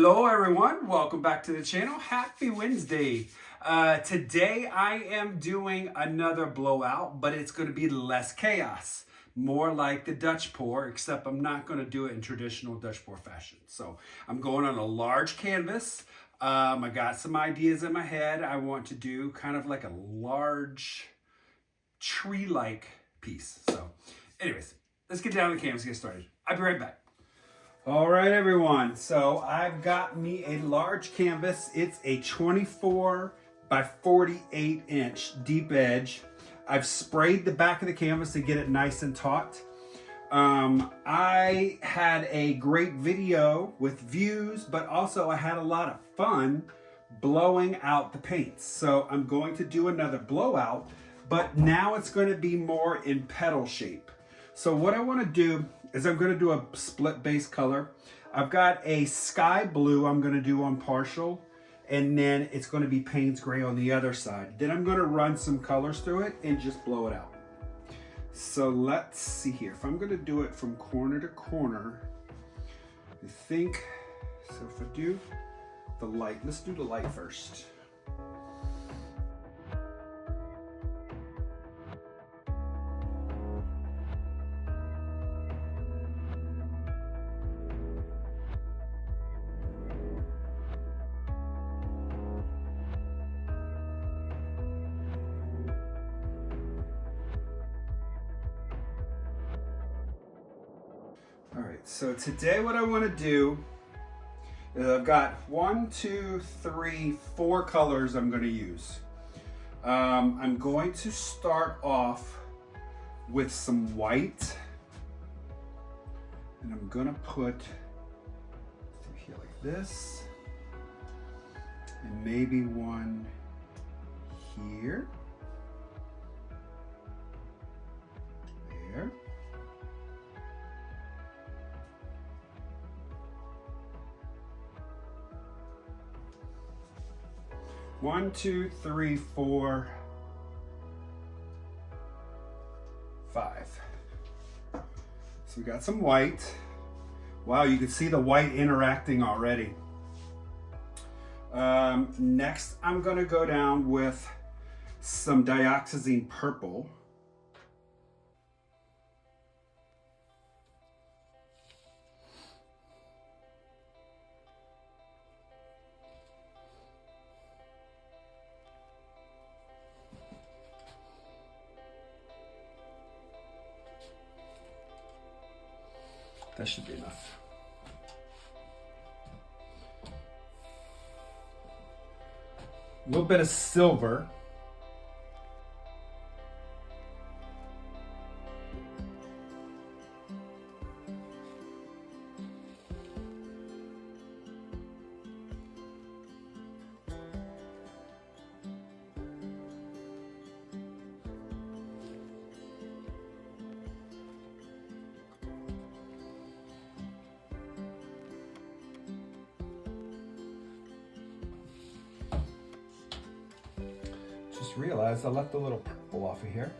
Hello everyone, welcome back to the channel. Happy Wednesday. Today I am doing another blowout, but it's going to be less chaos. More like the Dutch pour, except I'm not going to do it in traditional Dutch pour fashion. So I'm going on a large canvas. I got some ideas in my head. I want to do kind of like a large tree-like piece. So anyways, let's get down to the canvas and get started. I'll be right back. All right, everyone. So I've got me a large canvas. It's a 24 by 48 inch deep edge. I've sprayed the back of the canvas to get it nice and taut. I had a great video with views, but also I had a lot of fun blowing out the paints. So I'm going to do another blowout, but now it's going to be more in petal shape. So what I want to do is I'm going to do a split base color. I've got a sky blue I'm going to do on partial, and then it's going to be Payne's gray on the other side. Then I'm going to run some colors through it and just blow it out. So let's see here. If I'm going to do it from corner to corner, I think, so if I do the light, let's do the light first. All right, so today what I want to do is I've got 1, 2, 3, 4 colors I'm going to use. I'm going to start off with some white, and I'm going to put through here like this, and maybe one here, there. One, two, three, 4, 5. So we got some white. Wow, you can see the white interacting already. Next, I'm gonna go down with some dioxazine purple. That should be enough. A little bit of silver. Just realized I left a little purple off of here.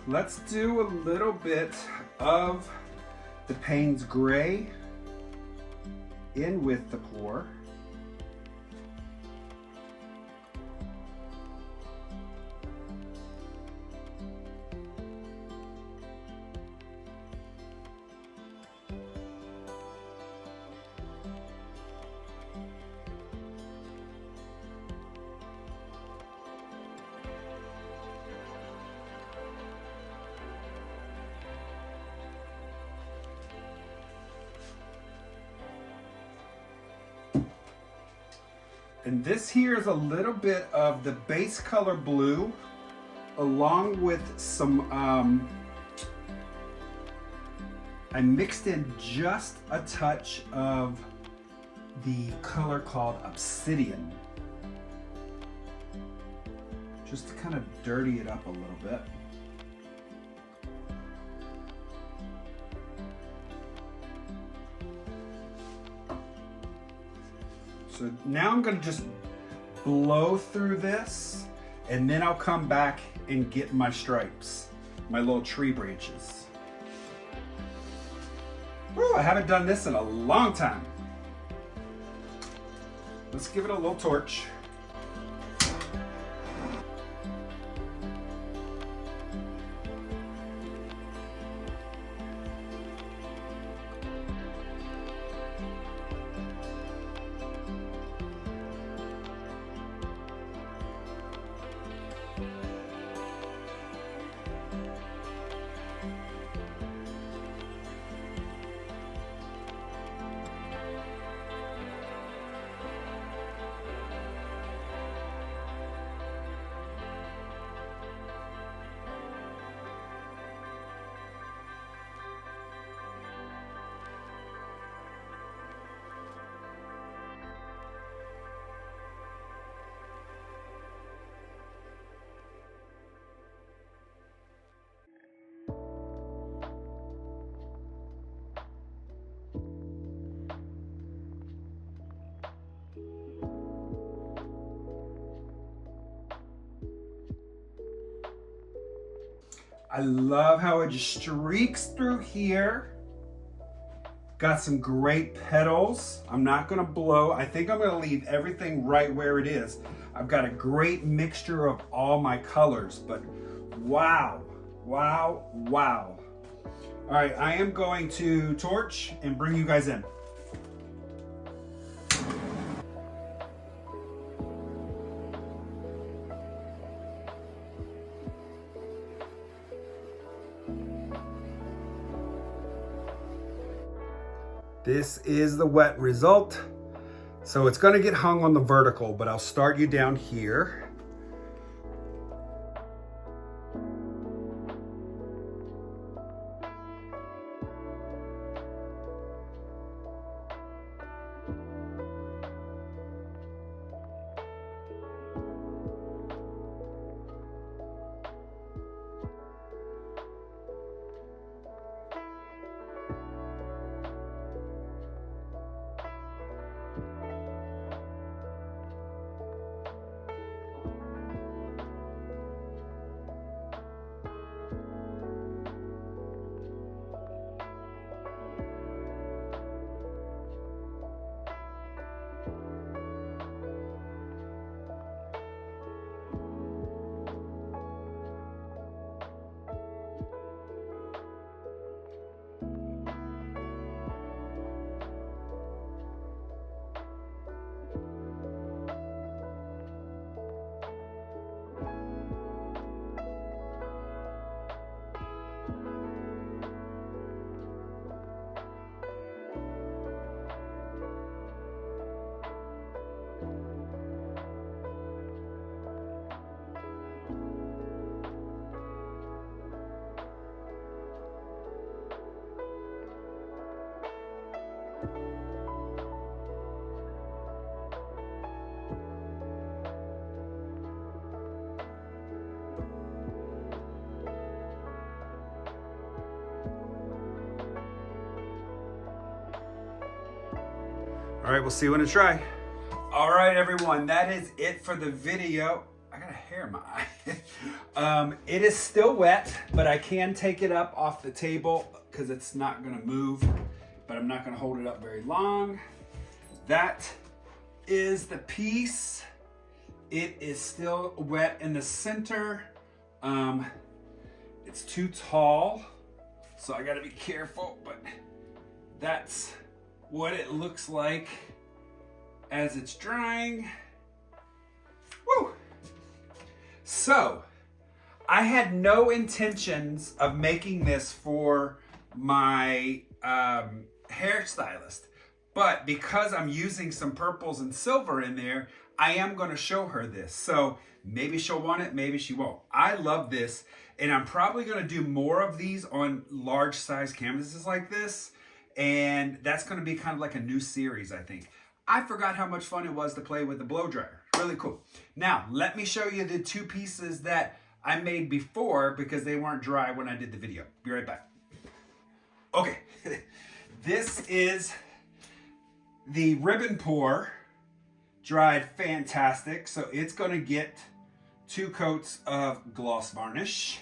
Let's do a little bit of the Payne's gray in with the pour. And this here is a little bit of the base color blue along with some, I mixed in just a touch of the color called Obsidian, just to kind of dirty it up a little bit. So now I'm going to just blow through this And then I'll come back and get my stripes, my little tree branches. Woo, I haven't done this in a long time. Let's give it a little torch. I love how it just streaks through here. Got some great petals. I'm not gonna blow. I think I'm gonna leave everything right where it is. I've got a great mixture of all my colors, but wow, wow, wow. All right, I am going to torch and bring you guys in. This is the wet result. So it's gonna get hung on the vertical, but I'll start you down here. All right, we'll see you when I try. All right, everyone, that is it for the video. I got a hair in my eye. It is still wet, but I can take it up off the table because it's not gonna move, but I'm not gonna hold it up very long. That is the piece. It is still wet in the center. It's too tall, so I gotta be careful, but that's what it looks like as it's drying. Woo! So, I had no intentions of making this for my hairstylist, but because I'm using some purples and silver in there, I am gonna show her this. So maybe she'll want it, maybe she won't. I love this, and I'm probably gonna do more of these on large size canvases like this, and that's gonna be kind of like a new series, I think. I forgot how much fun it was to play with the blow dryer. Really cool. Now, let me show you the two pieces that I made before because they weren't dry when I did the video. Be right back. Okay, this is the ribbon pour, dried fantastic. So it's gonna get 2 coats of gloss varnish.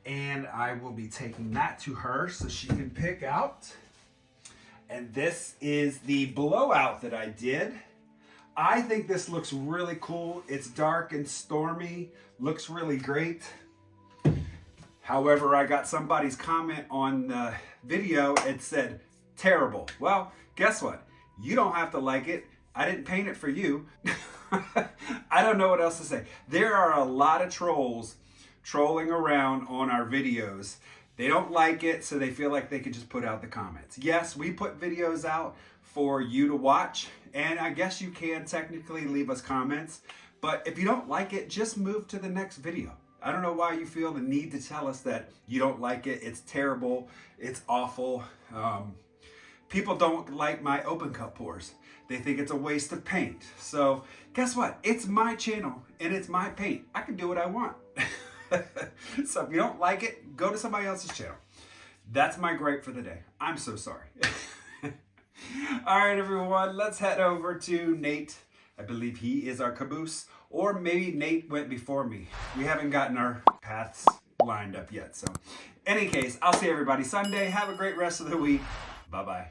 And I will be taking that to her so she can pick out. And this is the blowout that I did. I think this looks really cool. It's dark and stormy, looks really great. However, I got somebody's comment on the video. It said, terrible. Well, guess what? You don't have to like it. I didn't paint it for you. I don't know what else to say. There are a lot of trolls trolling around on our videos. They don't like it, so they feel like they can just put out the comments. Yes, we put videos out for you to watch, and I guess you can technically leave us comments, but if you don't like it, just move to the next video. I don't know why you feel the need to tell us that you don't like it, it's terrible, it's awful. People don't like my open cut pours. They think it's a waste of paint. So guess what? It's my channel and it's my paint. I can do what I want. So if you don't like it, go to somebody else's channel. That's my gripe for the day. I'm so sorry. All right, everyone, let's head over to Nate. I believe he is our caboose, or maybe Nate went before me. We haven't gotten our paths lined up yet. So in any case, I'll see everybody Sunday. Have a great rest of the week. Bye-bye.